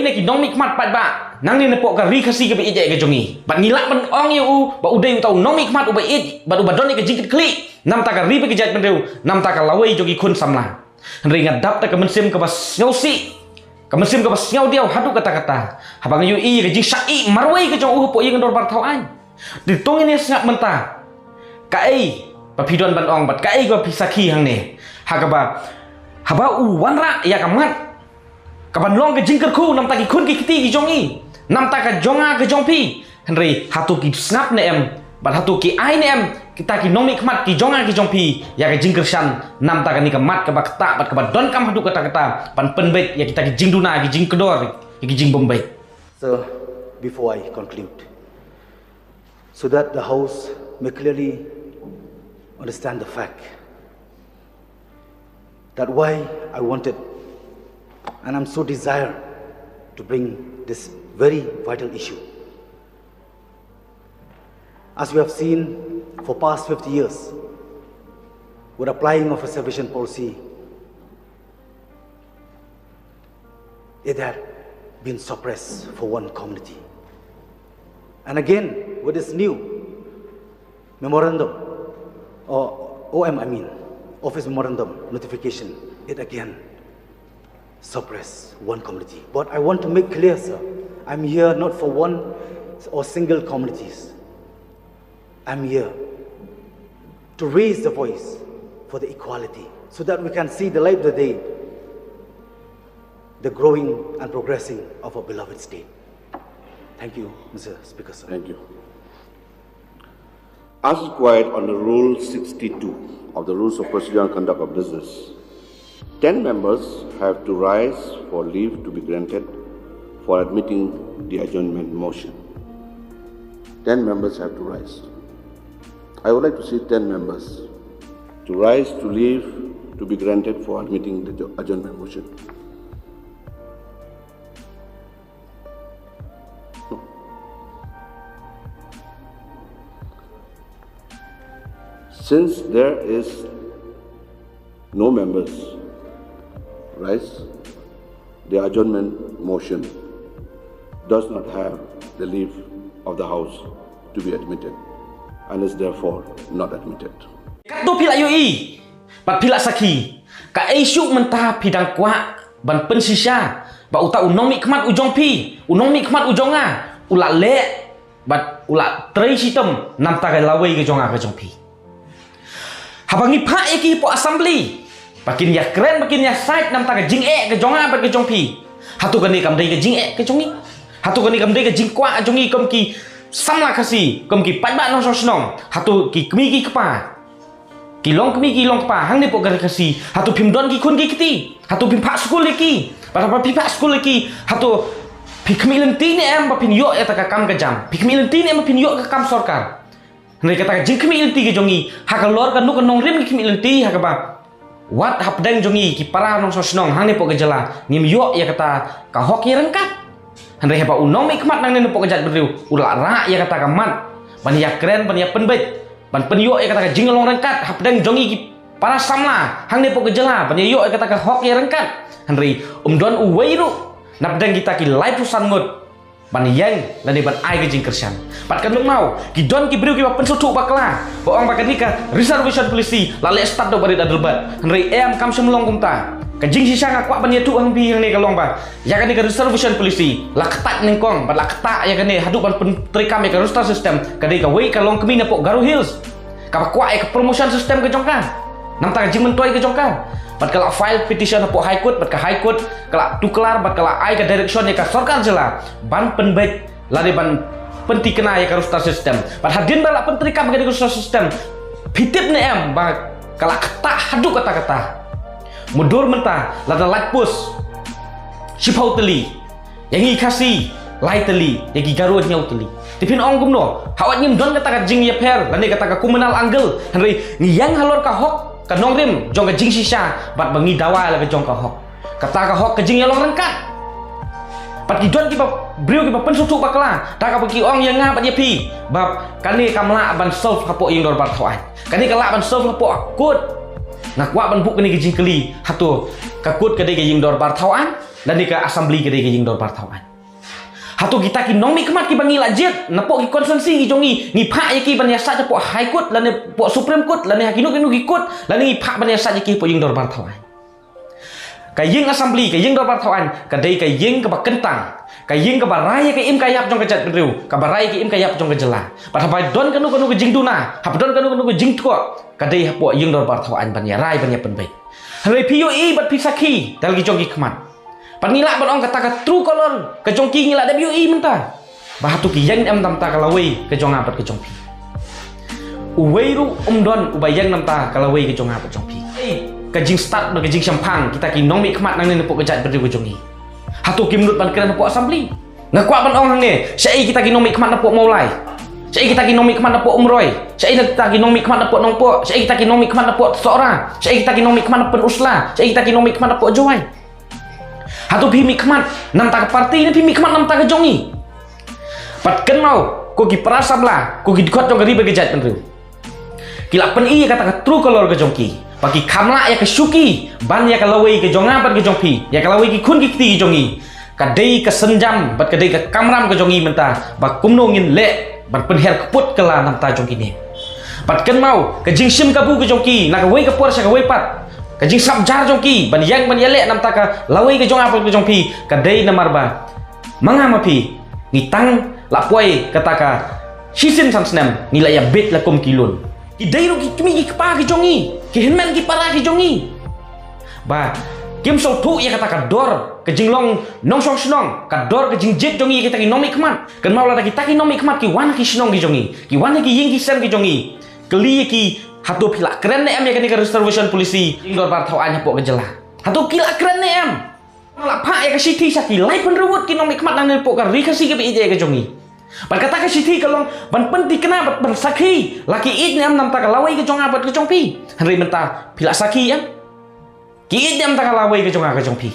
ne ki nong mi khmat pat ba nang ni nepok ka ri khasi ke be je ke jongi bat ngilak ban ong yu ba udai tau nong mi khmat u ba it bat u ba don ke jingkit kli nam ta ka ri be ke jat pendeu nam ta ka lawai jogi khun samla ri ngadap ta ke mensim ke bas ngausi ke mensim ke bas ngau diau hadu kata-kata habang yu i ke jing sai marwai ke jong u po yeng dor bar thau an di tong ini sngap menta ka ai ba phidon ban ong bat ka ai ko pisaki hang ne hakaba haba u wanra ya kamat kapan long ke jingker ku nam ta ki khun ki kiti ki jongi nam ta ka jonga ke jongpi henry hatu ki snap ne em bat hatu ki ai ne em kita ki nomi khmat ki jonga ki jongpi ya ke jingker shan nam ta ka ni ka mat ka ba kata bat ka ba don kam hadu kata pan penbet ya kita ki jingduna ki jing kedor ki jing bombay. So before I conclude, so that the house may clearly understand the fact that why I wanted and I'm so desire to bring this very vital issue. As we have seen for past 50 years, with applying of a reservation policy, it had been suppressed for one community. And again, with this new memorandum, or OM, Office Memorandum Notification, it again suppress one community. But I want to make clear, sir, I'm here not for one or single communities. I'm here to raise the voice for the equality so that we can see the light of the day, the growing and progressing of our beloved state. Thank you, Mr. Speaker, sir. Thank you. As required under Rule 62 of the Rules of Procedure and Conduct of Business, 10 members have to rise for leave to be granted for admitting the adjournment motion. 10 members have to rise. I would like to see 10 members to rise to leave to be granted for admitting the adjournment motion. No. Since there is no members rise, the adjournment motion does not have the leave of the House to be admitted and is therefore not admitted. Katu pila yui, bat pila saki, ka isu mentah pidang kuat ban pensisya, ba uta unong mi khmat ujong pi, unong mi khmat ujonga, ula le, bat ula trei sitem nam ta ka lawai ke jonga ke jong pi. Habangi pha eki po assembly, bakin ya keren bakin ya side nam ta ka jing ke jonga ba ke jong pi. Hatu ka ni kam dei ke jing ke jongi, hatu ka ni kam dei ke jing kwa jongi kam ki samla kasi kom ki patba nong sosnong hatu ki kmi ki kapa ki long kmi ki long kapa hang ni po gar kasi hatu phim don ki khun ki kiti hatu phim phak school ki para pa phak school ki hatu phikmi lenti ni em ba phin yo eta ka kam ka jam phikmi lenti ni em phin yo ka kam sarkar nei kata ka jing kmi lenti ke jongi ha ka lor ka nu ka nong rim ki kmi lenti ha ka ba wat hap deng jongi ki para nong sosnong hang ni po ka jala ngim yo ya kata ka hok ye rengkat Handai hepa unong mi khmat nang ni nepok kejat beriu ulak rak ya kata kamat ban ya keren ban ya penbet ban penyo ya kata ka jingelong rengkat hapdeng jongi ki para samla hang ni pok kejala ban yo ya kata ka hok ya rengkat handai don uweiru napdeng kita ki live pusan ngut ban yang lani ban ai ke jingkersan pat kan mau ki don ki beriu ki pensutuk bakla boong bakan nikah reservation polisi lale start do bari dadelbat handai em kam semlong kumta kajing sisa ngakwa ban yetu hang bi hang ni kalong ba ya kan ni ka reservation polisi la ketak ning kong ban la ketak ya kan ni hadu ban pentrikam ya ka roster system kadai ka wei ka long kemi na pok Garu Hills ka kwa ka promotion system ke jongkan nam ta jing mentoi ke jongkan bat kala file petition na pok high court bat ka high court kala tuklar bat kala ai ka direction ya ka sarkar jela ban penbet lari ban penti kena ya ka roster system bat hadin bala pentrikam ka roster system fitip ni em ba kala ketak hadu kata-kata mudur mentah lada light post sipau teli yang i kasi light teli yang i Garu nyau teli tipin ong gumno hawat nyim don kata ka jing ya per lani kata ka kumenal angle henry ngiyang halor ka hok ka nongrim jong ka jing sisa bat bangi dawa la ka jong ka hok kata ka hok ka jing ya long rengkat pat ki don ki ba brio ki ba pensutuk bakla da ka ki ong yang nga pat ye pi bab kani kamla ban solve hapo yang dor bat thawai kani kala ban solve hapo akut nak wa ban buk ni ke jingkeli hatu kakut ke de jing dor bar thauan dan ni ke assembly ke jing dor partawan hatu kita ki nong mi kemat ki bangi lajit napok ki konsensi ki jongi ni phak ye ki ban yasa pok high court lan pok supreme court lan hakinu kinu ki court lan ni phak ban yasa ki pok jing dor partawan ka ying assembly ka ying dor partawan ka dei ka ying ka bakentang ka ying ka barai ka im ka yap jong ka jat riu ka barai ka im ka yap jong ka jela pat bai don kanu kanu ka jing duna hap don kanu kanu ka jing tuak ka dei pok ying dor partawan ban ya rai ban ya penbai hari PUE bat pisaki dal ki jong ki kemat panilak ban ong kata ka true color ke jong ki ngila WE menta bah tu ki yang em tam ta kalawei ke jong apat ke jong pi uwei ru don ubayang nam ta kalawei ke jong apat jong pi ke jing start ke jing champang kita ki nong mi khmat nang ne pok ke jat berdeu ke jong ni hatu ki menurut ban kran pok assembly ngakwak ban ong hang ne sai kita ki nong mi khmat pok maulai sai kita ki nong mi khmat pok umroy sai kita ki nong mi khmat pok nong pok sai kita ki nong mi khmat pok sora sai kita ki nong mi khmat pok usla sai kita ki nong mi khmat pok joai hatu pi mikmat nam ta parti ni pi mikmat nam ta ke jongi pat ken mau ko ki prasam la ko ki dikot jong ri be jat penru kila pen i kata ka true color ke jongki pagi kamla ya ke syuki ban ya ke lawai ke jonga pat ke jongpi ya ke lawai ki kun ki ti jongi ka dei ke senjam bat ke dei ke kamram ke jongi menta ba kumno ngin le ban pen her keput kala nam ta jongki ni pat ken mau ke jing sim ka bu ke jongki na ka wei ke por sa ka wei pat kajing sabjar jongki ban yang ban yale nam taka lawai ke jong apa ke jong pi kadai namar ba mangama pi ni tang la poi kataka sisin sansnem ni la ya bet la kom kilun ki dai ro ki kimi ki pa ki jongi ki henmen ki para ki jongi ba kim so thu ya kataka dor kajing long nong song snong ka dor kajing jet jongi kita ki nomi kmat kan mau la kita ki nomi kmat ki wan ki snong ki jongi ki wan ki ying ki sen ki jongi keli ki hatu pila keren ne em ya kini ke reservation polisi ingdor par thau anya pok ke jela hatu kila keren ne em la pha ya ke city saki lai pun ruwut ki nong mikmat nang ne pok ka ri kasi ke bi je ke jongi ban kata ke city kalong ban penti kena ban saki laki it ne em nam ta ka lawai ke jong abat ke jong pi hari menta pila saki em ki it ne em ta ka lawai ke jong pi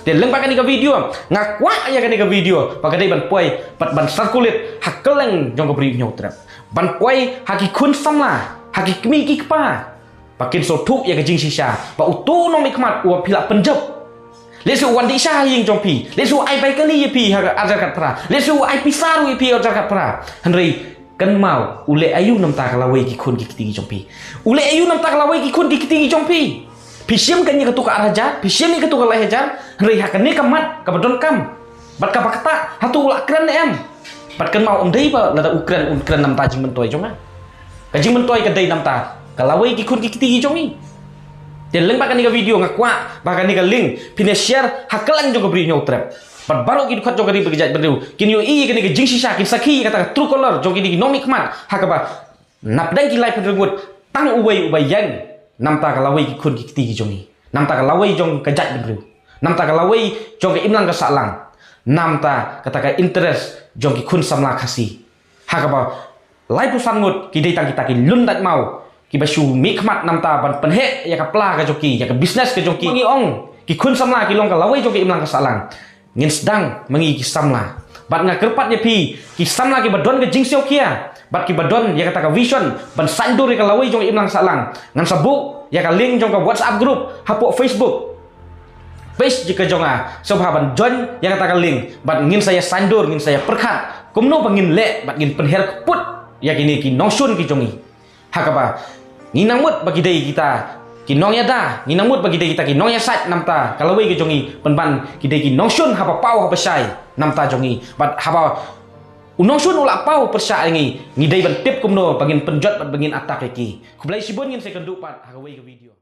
dan leng pakai ni ke video ngakwa ya ke ni ke video pakai ban poi pat ban circulate hakeleng jong ke bri nyotrap ban poi haki kun samla haki kmi ki kpa pakin so thu ya ke jing shisha ba utu no mikmat u phila penjab lesu wan di sha ying jong pi lesu ai bai kali ye pi ha ajar kat pra lesu ai pisaru ye pi ajar kat pra hanrei kan mau ule ayu nam ta kalawai ki khun ki ti jong pi ule ayu nam ta kalawai ki khun ki ti jong pi pisim kan ye ke tukar raja pisim ye ke tukar lahajar hanrei ha kan ni kamat ka badon kam bat ka bakta hatu ula kren em pat kan mau dei ba la ukran nam ta jing mentoi jong kajing mentoi kadai nam ta kalawai ki khun ki ti jongi dan leng pakai ni video ngakwa bahkan ni link pine share hakalang jong bri nyau trap pat baru ki khat jong ri berjat berdeu kin yo i kin jing sisa kin saki kata true color jong ki nomi kmat hakaba napdang ki live penrengut tang ubai yang nam ta kalawai ki khun ki ti jongi nam ta kalawai jong kajat berdeu nam ta kalawai jong ki imlang ka salang nam ta kata ka interest jong ki khun samla khasi hakaba lai pu sangut ki dei tang kita ki lundat mau ki basu mikmat nam ta ban penhe ya ka pla ka joki ya ka business ka joki ngi ong ki khun samla ki long ka lawai joki imlang ka salang ngin sedang mengi ki samla bat nga kerpat ye pi ki samla ki badon ke jing sio kia bat ki badon ya kata ka vision ban sandur ka lawai joki imlang salang ngan sabu ya ka link jong ka WhatsApp group hapo Facebook page jika jonga sobha ban join ya kata ka link bat ngin saya sandur ngin saya perkhat kumno bangin le bat ngin penher put ya kini ki nongsun ki jongi hakaba nginamut bagi dei kita ki nong ya da nginamut bagi dei kita ki nong ya sat namta kalawai ki jongi penban ki dei ki nongsun haba pau haba sai namta jongi bat haba unongsun ula pau persa ngi dei ban tip kumno bangin penjot bat bangin atak ki kublai sibun ngin second pat hakawai ke video